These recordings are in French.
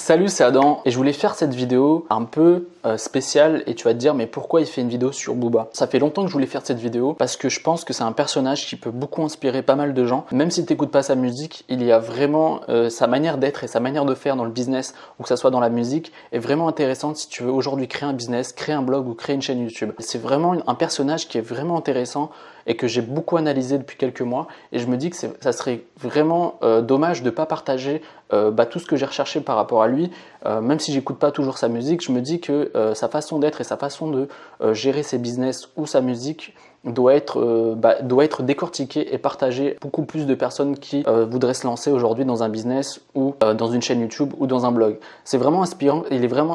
Salut, c'est Adam et je voulais faire cette vidéo un peu spéciale et tu vas te dire mais pourquoi il fait une vidéo sur Booba? Ça fait longtemps que je voulais faire cette vidéo parce que je pense que c'est un personnage qui peut beaucoup inspirer pas mal de gens. Même si tu n'écoutes pas sa musique, il y a vraiment sa manière d'être et sa manière de faire dans le business ou que ça soit dans la musique est vraiment intéressante si tu veux aujourd'hui créer un business, créer un blog ou créer une chaîne YouTube. C'est vraiment un personnage qui est vraiment intéressant et que j'ai beaucoup analysé depuis quelques mois et je me dis que ça serait vraiment dommage de ne pas partager tout ce que j'ai recherché par rapport à lui, même si j'écoute pas toujours sa musique, je me dis que sa façon d'être et sa façon de gérer ses business ou sa musique doit être décortiqué et partagé beaucoup plus de personnes qui voudraient se lancer aujourd'hui dans un business ou dans une chaîne YouTube ou dans un blog. C'est vraiment inspirant,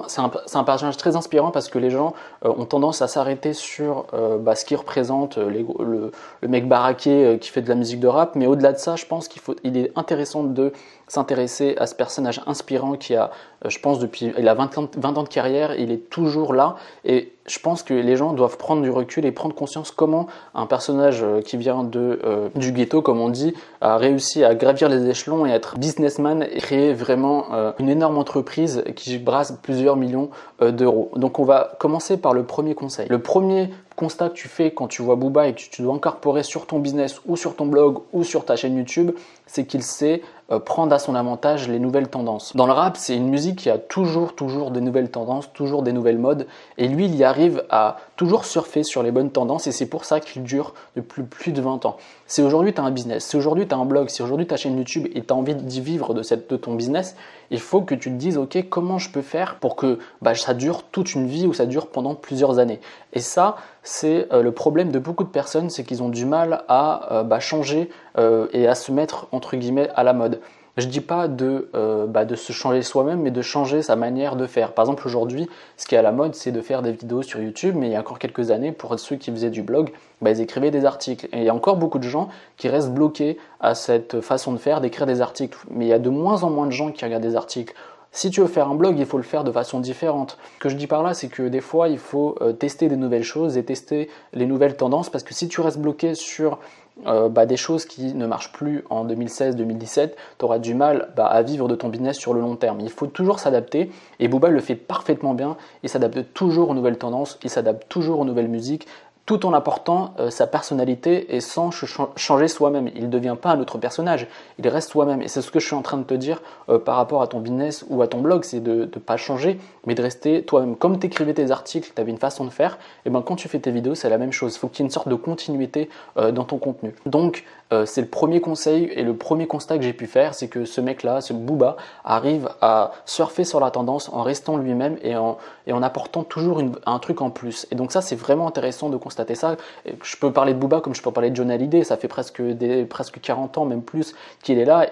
c'est un personnage très inspirant parce que les gens ont tendance à s'arrêter sur ce qu'il représente, le mec baraqué qui fait de la musique de rap, mais au-delà de ça, je pense qu'il est intéressant de s'intéresser à ce personnage inspirant qui a, je pense, il a 20 ans de carrière, il est toujours là et je pense que les gens doivent prendre du recul et prendre conscience comment un personnage qui vient du ghetto, comme on dit, a réussi à gravir les échelons et être businessman et créer vraiment une énorme entreprise qui brasse plusieurs millions d'euros. Donc on va commencer par le premier conseil. Le premier constat que tu fais quand tu vois Booba et que tu dois incorporer sur ton business ou sur ton blog ou sur ta chaîne YouTube, c'est qu'il sait prendre à son avantage les nouvelles tendances. Dans le rap, c'est une musique qui a toujours des nouvelles tendances, toujours des nouvelles modes et lui, il y arrive à toujours surfer sur les bonnes tendances et c'est pour ça qu'il dure depuis plus de 20 ans. Si aujourd'hui tu as un business, si aujourd'hui tu as un blog, si aujourd'hui ta chaîne YouTube et tu as envie d'y vivre de ton business, il faut que tu te dises ok, comment je peux faire pour que ça dure toute une vie ou ça dure pendant plusieurs années. Et ça, c'est le problème de beaucoup de personnes, c'est qu'ils ont du mal à changer et à se mettre entre guillemets à la mode. Je ne dis pas de se changer soi-même, mais de changer sa manière de faire. Par exemple, aujourd'hui, ce qui est à la mode, c'est de faire des vidéos sur YouTube, mais il y a encore quelques années, pour ceux qui faisaient du blog, ils écrivaient des articles. Et il y a encore beaucoup de gens qui restent bloqués à cette façon de faire, d'écrire des articles. Mais il y a de moins en moins de gens qui regardent des articles. Si tu veux faire un blog, il faut le faire de façon différente. Ce que je dis par là, c'est que des fois, il faut tester des nouvelles choses et tester les nouvelles tendances, parce que si tu restes bloqué sur des choses qui ne marchent plus en 2016-2017, tu auras du mal à vivre de ton business sur le long terme. Il faut toujours s'adapter et Booba le fait parfaitement bien. Il s'adapte toujours aux nouvelles tendances, il s'adapte toujours aux nouvelles musiques, tout en apportant sa personnalité et sans changer soi-même. Il ne devient pas un autre personnage, il reste soi-même. Et c'est ce que je suis en train de te dire par rapport à ton business ou à ton blog, c'est de ne pas changer, mais de rester toi-même. Comme tu écrivais tes articles, tu avais une façon de faire, et quand tu fais tes vidéos, c'est la même chose. Il faut qu'il y ait une sorte de continuité dans ton contenu. Donc, c'est le premier conseil et le premier constat que j'ai pu faire, c'est que ce mec-là, ce Booba, arrive à surfer sur la tendance en restant lui-même et en apportant toujours un truc en plus. Et donc ça, c'est vraiment intéressant de constater ça. Je peux parler de Booba comme je peux parler de John Hallyday, ça fait presque 40 ans, même plus, qu'il est là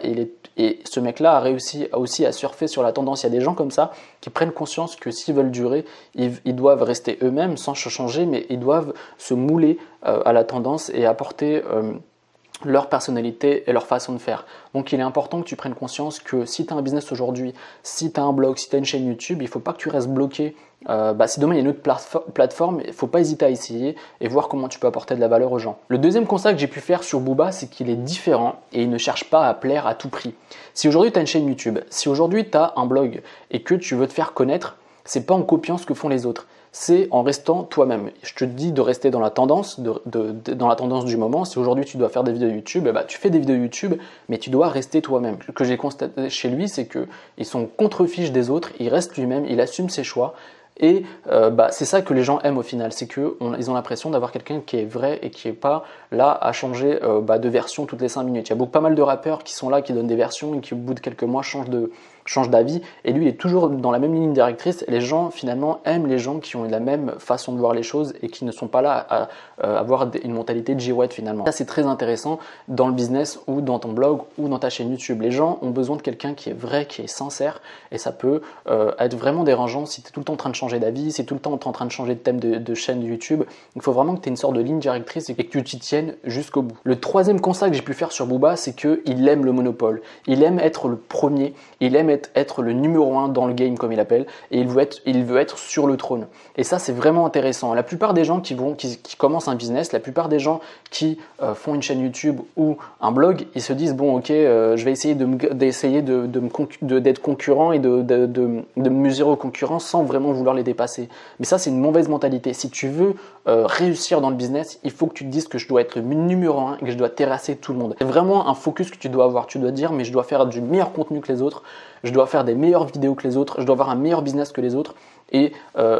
et ce mec-là a réussi aussi à surfer sur la tendance. Il y a des gens comme ça qui prennent conscience que s'ils veulent durer, ils doivent rester eux-mêmes sans se changer, mais ils doivent se mouler à la tendance et apporter leur personnalité et leur façon de faire. Donc il est important que tu prennes conscience que si tu as un business aujourd'hui, si tu as un blog, si tu as une chaîne YouTube, il ne faut pas que tu restes bloqué. Si demain il y a une autre plateforme, il ne faut pas hésiter à essayer et voir comment tu peux apporter de la valeur aux gens. Le deuxième constat que j'ai pu faire sur Booba, c'est qu'il est différent et il ne cherche pas à plaire à tout prix. Si aujourd'hui tu as une chaîne YouTube, si aujourd'hui tu as un blog et que tu veux te faire connaître, c'est pas en copiant ce que font les autres. C'est en restant toi-même. Je te dis de rester dans la tendance, dans la tendance du moment. Si aujourd'hui tu dois faire des vidéos YouTube, tu fais des vidéos YouTube, mais tu dois rester toi-même. Ce que j'ai constaté chez lui, c'est qu'ils sont contre-fiches des autres, il reste lui-même, il assume ses choix. Et c'est ça que les gens aiment au final, c'est qu'ils ont l'impression d'avoir quelqu'un qui est vrai et qui n'est pas là à changer de version toutes les 5 minutes. Il y a pas mal de rappeurs qui sont là, qui donnent des versions et qui au bout de quelques mois changent d'avis. Et lui, il est toujours dans la même ligne directrice. Et les gens finalement aiment les gens qui ont la même façon de voir les choses et qui ne sont pas là à avoir une mentalité de girouette finalement. Ça, c'est très intéressant dans le business ou dans ton blog ou dans ta chaîne YouTube. Les gens ont besoin de quelqu'un qui est vrai, qui est sincère et ça peut être vraiment dérangeant si tu es tout le temps en train de changer d'avis, si tout le temps tu es en train de changer de thème de chaîne YouTube. Il faut vraiment que tu aies une sorte de ligne directrice et que tu t'y tiennes jusqu'au bout. Le troisième constat que j'ai pu faire sur Booba, c'est qu'il aime le monopole. Il aime être le premier, il aime être le numéro 1 dans le game comme il appelle, et il veut être sur le trône. Et ça c'est vraiment intéressant. La plupart des gens qui commencent un business, la plupart des gens qui font une chaîne YouTube ou un blog, ils se disent bon ok, je vais essayer d'être concurrent et de me mesurer aux concurrents sans vraiment vouloir les dépasser. Mais ça c'est une mauvaise mentalité. Si tu veux réussir dans le business, il faut que tu te dises que je dois être le numéro 1 et que je dois terrasser tout le monde. C'est vraiment un focus que tu dois avoir. Tu dois dire mais je dois faire du meilleur contenu que les autres, je dois faire des meilleures vidéos que les autres, je dois avoir un meilleur business que les autres et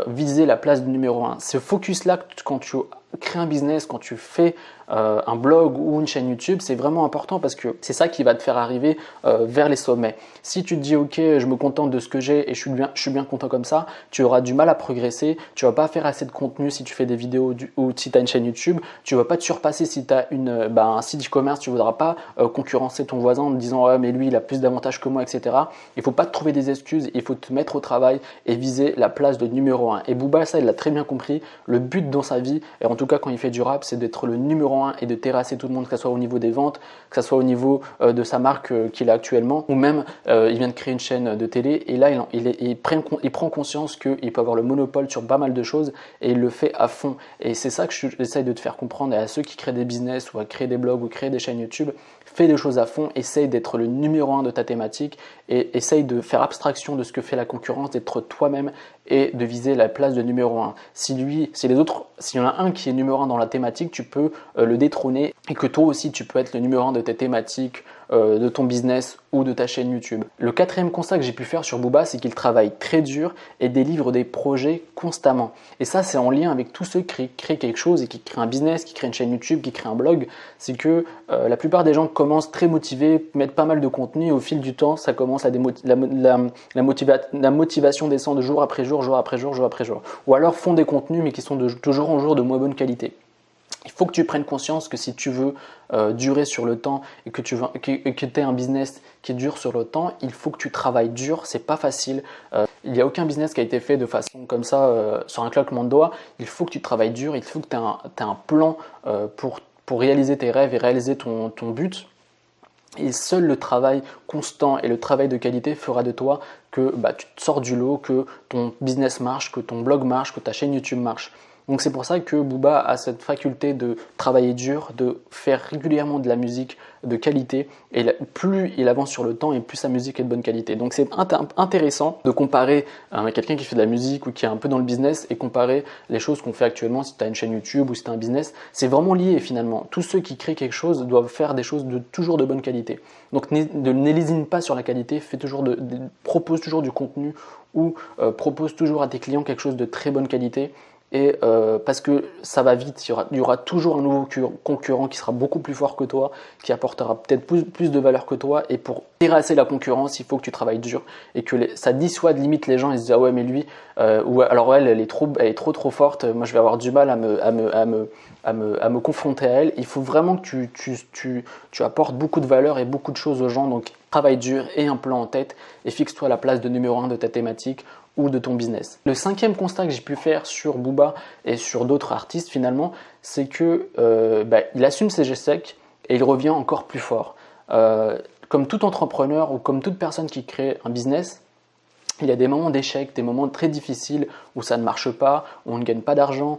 viser la place du numéro 1. Ce focus-là, quand tu crées un business, quand tu fais un blog ou une chaîne YouTube, c'est vraiment important parce que c'est ça qui va te faire arriver vers les sommets. Si tu te dis ok, je me contente de ce que j'ai et je suis bien content comme ça, tu auras du mal à progresser, tu vas pas faire assez de contenu si tu fais des vidéos ou si tu as une chaîne YouTube, tu vas pas te surpasser si tu as un site e-commerce, tu voudras pas concurrencer ton voisin en te disant ouais mais lui il a plus d'avantages que moi, etc. Il faut pas te trouver des excuses, il faut te mettre au travail et viser la place de numéro 1. Et Booba, ça il l'a très bien compris, le but dans sa vie, et en tout cas quand il fait du rap, c'est d'être le numéro 1 et de terrasser tout le monde, que ce soit au niveau des ventes, que ce soit au niveau de sa marque qu'il a actuellement, ou même il vient de créer une chaîne de télé et là il prend conscience qu'il peut avoir le monopole sur pas mal de choses et il le fait à fond. Et c'est ça que j'essaye de te faire comprendre, et à ceux qui créent des business ou à créer des blogs ou créer des chaînes YouTube, fais des choses à fond, essaye d'être le numéro 1 de ta thématique et essaye de faire abstraction de ce que fait la concurrence, d'être toi-même et de viser la place de numéro 1. S'il y en a un qui est numéro 1 dans la thématique, tu peux le détrôner, et que toi aussi tu peux être le numéro 1 de tes thématiques, de ton business ou de ta chaîne YouTube. Le quatrième constat que j'ai pu faire sur Booba, c'est qu'il travaille très dur et délivre des projets constamment. Et ça, c'est en lien avec tous ceux qui créent quelque chose et qui créent un business, qui créent une chaîne YouTube, qui créent un blog. C'est que la plupart des gens commencent très motivés, mettent pas mal de contenu, et au fil du temps, ça commence à la motivation descend de jour après jour, jour après jour, jour après jour. Ou alors font des contenus mais qui sont toujours en jour de moins bonne qualité. Il faut que tu prennes conscience que si tu veux durer sur le temps et que tu aies un business qui dure sur le temps, il faut que tu travailles dur, c'est pas facile. Il n'y a aucun business qui a été fait de façon comme ça sur un claquement de doigts. Il faut que tu travailles dur, il faut que tu aies un plan pour réaliser tes rêves et réaliser ton but. Et seul le travail constant et le travail de qualité fera de toi que tu te sors du lot, que ton business marche, que ton blog marche, que ta chaîne YouTube marche. Donc c'est pour ça que Booba a cette faculté de travailler dur, de faire régulièrement de la musique de qualité, et plus il avance sur le temps et plus sa musique est de bonne qualité. Donc c'est intéressant de comparer quelqu'un qui fait de la musique ou qui est un peu dans le business et comparer les choses qu'on fait actuellement. Si tu as une chaîne YouTube ou si tu as un business, c'est vraiment lié finalement. Tous ceux qui créent quelque chose doivent faire des choses toujours de bonne qualité. Donc ne lésine pas sur la qualité, propose toujours du contenu ou propose toujours à tes clients quelque chose de très bonne qualité. Et parce que ça va vite, il y aura toujours un nouveau concurrent qui sera beaucoup plus fort que toi, qui apportera peut-être plus de valeur que toi, et pour terrasser la concurrence, il faut que tu travailles dur et que ça dissuade limite les gens. Ils se disent ah ouais mais lui ou alors elle est trop forte, moi je vais avoir du mal à me confronter à elle. Il faut vraiment que tu apportes beaucoup de valeur et beaucoup de choses aux gens, donc travaille dur et un plan en tête et fixe-toi la place de numéro 1 de ta thématique ou de ton business. Le cinquième constat que j'ai pu faire sur Booba et sur d'autres artistes finalement, c'est que il assume ses échecs et il revient encore plus fort. Comme tout entrepreneur ou comme toute personne qui crée un business, il y a des moments d'échec, des moments très difficiles où ça ne marche pas, où on ne gagne pas d'argent,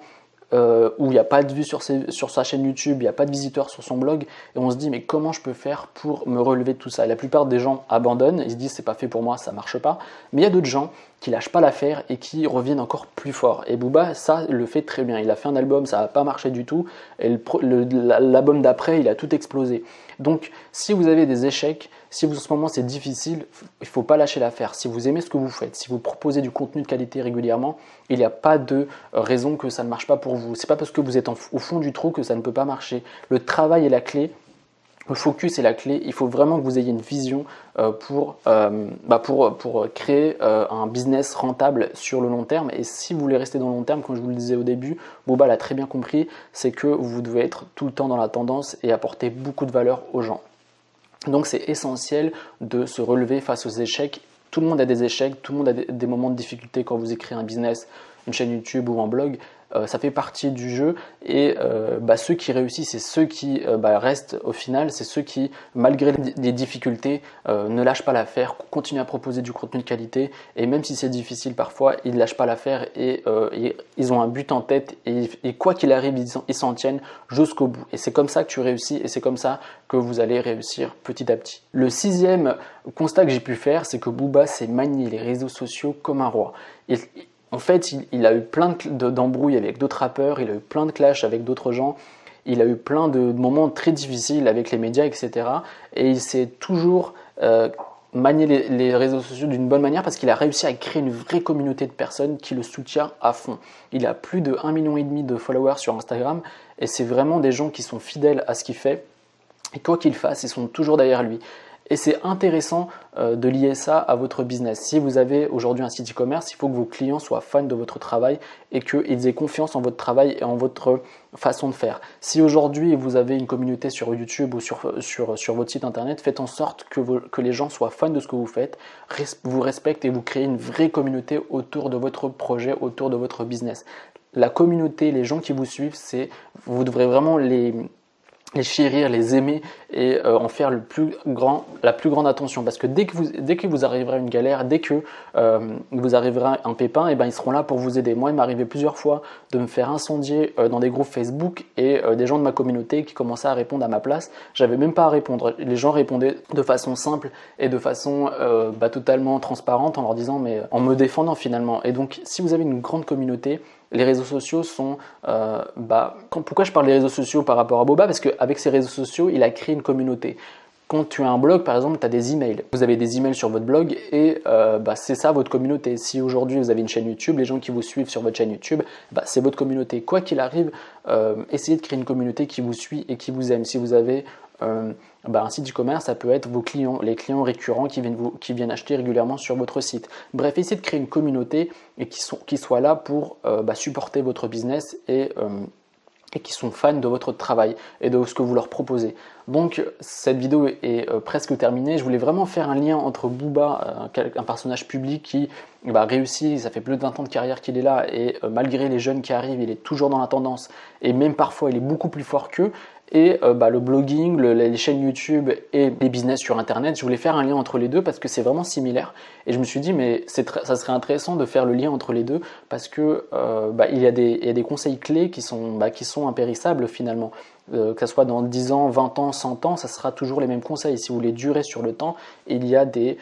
où il n'y a pas de vues sur sa chaîne YouTube, il n'y a pas de visiteurs sur son blog, et on se dit mais comment je peux faire pour me relever de tout ça? La plupart des gens abandonnent, ils se disent c'est pas fait pour moi, ça marche pas, mais il y a d'autres gens qui lâchent pas l'affaire et qui reviennent encore plus fort. Et Booba, ça le fait très bien. Il a fait un album, ça n'a pas marché du tout, et l'album d'après, il a tout explosé. Donc si vous avez des échecs, si en ce moment c'est difficile, il ne faut pas lâcher l'affaire. Si vous aimez ce que vous faites, si vous proposez du contenu de qualité régulièrement, il n'y a pas de raison que ça ne marche pas pour vous. C'est pas parce que vous êtes au fond du trou que ça ne peut pas marcher. Le travail est la clé. Le focus est la clé. Il faut vraiment que vous ayez une vision pour créer un business rentable sur le long terme. Et si vous voulez rester dans le long terme, comme je vous le disais au début, Booba l'a très bien compris, c'est que vous devez être tout le temps dans la tendance et apporter beaucoup de valeur aux gens. Donc c'est essentiel de se relever face aux échecs. Tout le monde a des échecs, tout le monde a des moments de difficulté quand vous écrivez un business, une chaîne YouTube ou un blog. ça fait partie du jeu et ceux qui réussissent et ceux qui restent au final, c'est ceux qui, malgré les difficultés, ne lâchent pas l'affaire, continuent à proposer du contenu de qualité et même si c'est difficile parfois, ils ne lâchent pas l'affaire et ils ont un but en tête et quoi qu'il arrive, ils s'en tiennent jusqu'au bout. Et c'est comme ça que tu réussis et c'est comme ça que vous allez réussir petit à petit. Le 6e constat que j'ai pu faire, c'est que Booba s'est manié les réseaux sociaux comme un roi. En fait, il a eu plein d'embrouilles avec d'autres rappeurs, il a eu plein de clashs avec d'autres gens, il a eu plein de moments très difficiles avec les médias, etc. Et il s'est toujours manié les réseaux sociaux d'une bonne manière parce qu'il a réussi à créer une vraie communauté de personnes qui le soutient à fond. Il a plus de 1,5 million de followers sur Instagram et c'est vraiment des gens qui sont fidèles à ce qu'il fait. Et quoi qu'il fasse, ils sont toujours derrière lui. Et c'est intéressant de lier ça à votre business. Si vous avez aujourd'hui un site e-commerce, il faut que vos clients soient fans de votre travail et qu'ils aient confiance en votre travail et en votre façon de faire. Si aujourd'hui vous avez une communauté sur YouTube ou sur votre site internet, faites en sorte que les gens soient fans de ce que vous faites, vous respectent et vous créez une vraie communauté autour de votre projet, autour de votre business. La communauté, les gens qui vous suivent, vous devrez vraiment les chérir, les aimer et en faire la plus grande attention parce que dès que vous arriverez à une galère, dès que vous arriverez à un pépin, et ben ils seront là pour vous aider. Moi, il m'est arrivé plusieurs fois de me faire incendier dans des groupes Facebook et des gens de ma communauté qui commençaient à répondre à ma place. J'avais même pas à répondre. Les gens répondaient de façon simple et de façon totalement transparente en leur disant mais en me défendant finalement. Et donc, si vous avez une grande communauté, les réseaux sociaux sont… pourquoi je parle des réseaux sociaux par rapport à Booba? Parce qu'avec ces réseaux sociaux, il a créé une communauté. Quand tu as un blog, par exemple, tu as des emails. Vous avez des emails sur votre blog et c'est ça votre communauté. Si aujourd'hui vous avez une chaîne YouTube, les gens qui vous suivent sur votre chaîne YouTube, c'est votre communauté. Quoi qu'il arrive, essayez de créer une communauté qui vous suit et qui vous aime. Si vous avez un site e-commerce, ça peut être vos clients, les clients récurrents qui viennent acheter régulièrement sur votre site. Bref, essayez de créer une communauté et qui soit là pour supporter votre business et qui sont fans de votre travail et de ce que vous leur proposez. Donc cette vidéo est presque terminée. Je voulais vraiment faire un lien entre Booba, un personnage public qui réussit, ça fait plus de 20 ans de carrière qu'il est là et malgré les jeunes qui arrivent, il est toujours dans la tendance et même parfois il est beaucoup plus fort qu'eux. Et le blogging, les chaînes YouTube et les business sur Internet, je voulais faire un lien entre les deux parce que c'est vraiment similaire. Et je me suis dit, mais ça serait intéressant de faire le lien entre les deux parce que il y a des conseils clés qui sont impérissables finalement. Que ce soit dans 10 ans, 20 ans, 100 ans, ça sera toujours les mêmes conseils. Si vous voulez durer sur le temps, il y a des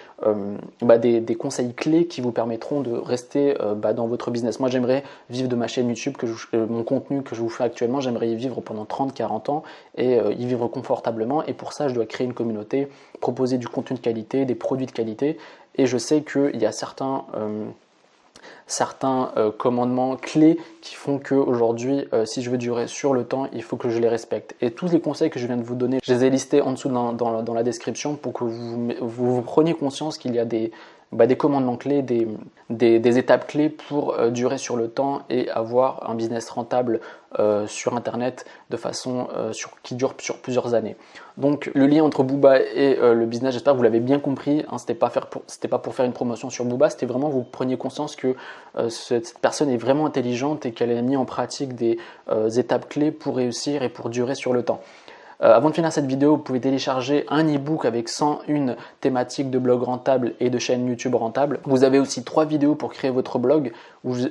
conseils clés qui vous permettront de rester dans votre business. Moi, j'aimerais vivre de ma chaîne YouTube, mon contenu que je vous fais actuellement, j'aimerais y vivre pendant 30-40 ans et y vivre confortablement. Et pour ça, je dois créer une communauté, proposer du contenu de qualité, des produits de qualité. Et je sais qu'il y a certains commandements clés qui font qu'aujourd'hui, si je veux durer sur le temps, il faut que je les respecte. Et tous les conseils que je viens de vous donner, je les ai listés en dessous dans la description pour que vous preniez conscience qu'il y a des commandements clés, des étapes clés pour durer sur le temps et avoir un business rentable sur Internet de façon qui dure sur plusieurs années. Donc le lien entre Booba et le business, j'espère que vous l'avez bien compris, hein, c'était pas pour faire une promotion sur Booba, c'était vraiment vous preniez conscience que cette personne est vraiment intelligente et qu'elle a mis en pratique des étapes clés pour réussir et pour durer sur le temps. Avant de finir cette vidéo, vous pouvez télécharger un e-book avec 101 thématiques de blog rentable et de chaîne YouTube rentable. Vous avez aussi 3 vidéos pour créer votre blog où je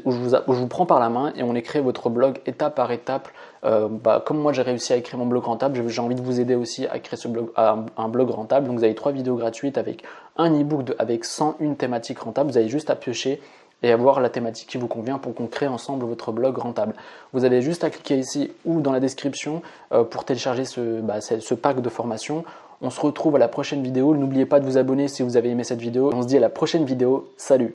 vous prends par la main et on écrit votre blog étape par étape. Comme moi j'ai réussi à écrire mon blog rentable, j'ai envie de vous aider aussi à créer un blog rentable. Donc vous avez 3 vidéos gratuites avec un e-book avec 101 thématiques rentables. Vous avez juste à piocher et avoir la thématique qui vous convient pour qu'on crée ensemble votre blog rentable. Vous avez juste à cliquer ici ou dans la description pour télécharger ce pack de formation. On se retrouve à la prochaine vidéo. N'oubliez pas de vous abonner si vous avez aimé cette vidéo. On se dit à la prochaine vidéo. Salut!